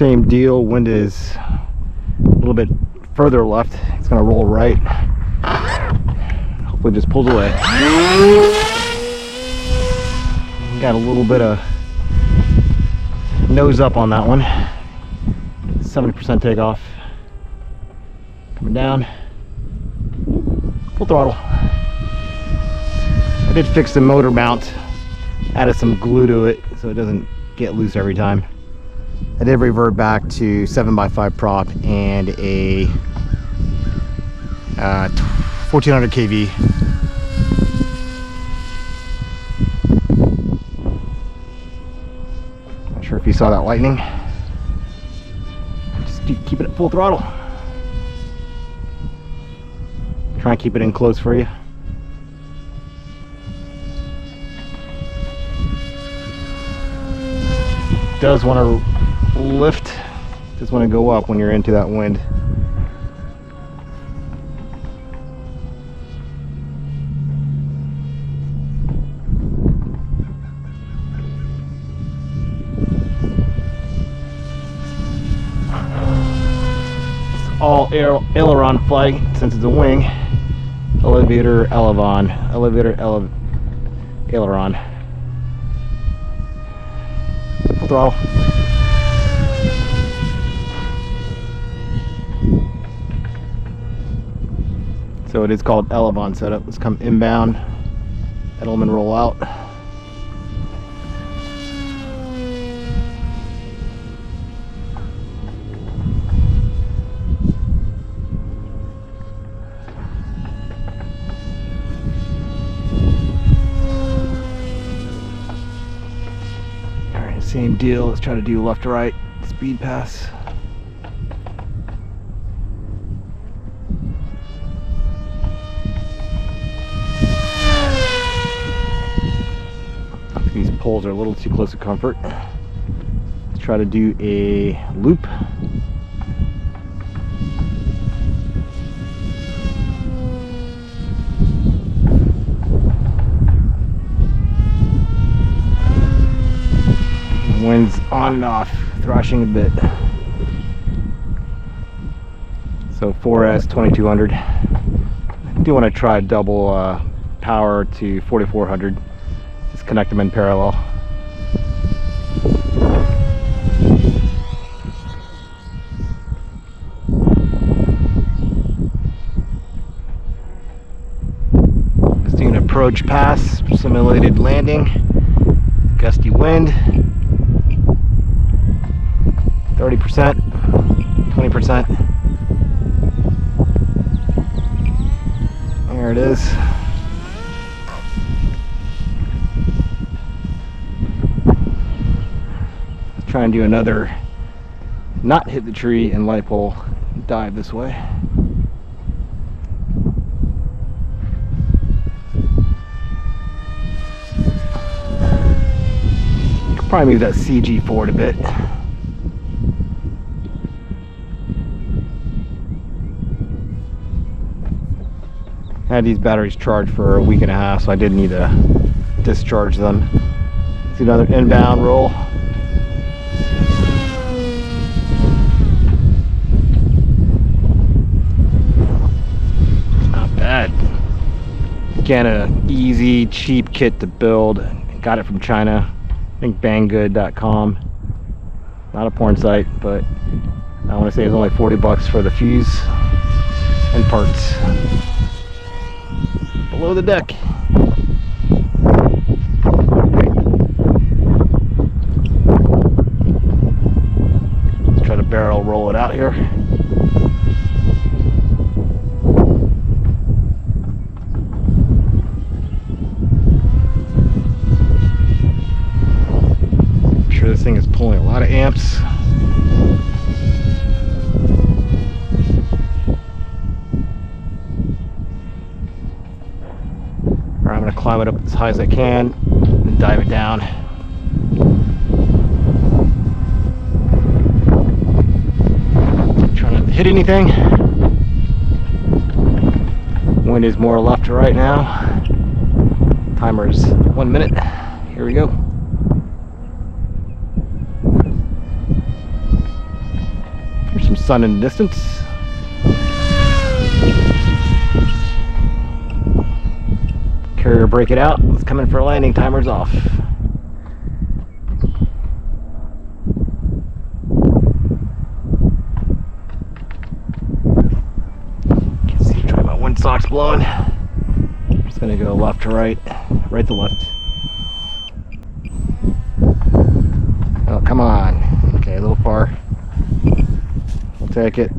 Same deal. Wind is a little bit further left. It's going to roll right. Hopefully just pulls away. Got a little bit of nose up on that one. 70% takeoff. Coming down. Full throttle. I did fix the motor mount. Added some glue to it so it doesn't get loose every time. I did revert back to 7x5 prop and a 1400 kV. Not sure if you saw that lightning. Just keep it at full throttle. Try and keep it in close for you. Does want to lift, just want to go up when you're into that wind. It's all aileron flight since it's a wing. Elevator, elevon, elevator, aileron. Full throttle. So it is called elevon setup. Let's come inbound, Edelman roll out. Alright, same deal. Let's try to do left to right, speed pass. These poles are a little too close to comfort. Let's try to do a loop. Wind's on and off, thrashing a bit. So 4S 2200. I do want to try double power to 4400. Just connect them in parallel. Just doing an approach pass, simulated landing, gusty wind, 30%, 20%. There it is. Try and do another not hit the tree and light pole dive this way. Could probably move that CG forward a bit. I had these batteries charged for a week and a half, so I did need to discharge them. Let's do another inbound roll. Again, an easy, cheap kit to build. Got it from China. I think banggood.com. Not a porn site, but I want to say it's only 40 bucks for the fuse and parts. Below the deck. Let's try to barrel roll it out here. This thing is pulling a lot of amps. Alright, I'm going to climb it up as high as I can and dive it down. Trying not to hit anything. Wind is more left to right now. Timer is 1 minute. Here we go. some sun in the distance. Carrier break it out. It's coming for landing. Timer's off. Can see, try my windsock's blowing. Just gonna go left to right, right to left. Oh, come on. Okay, a little far. We'll take it.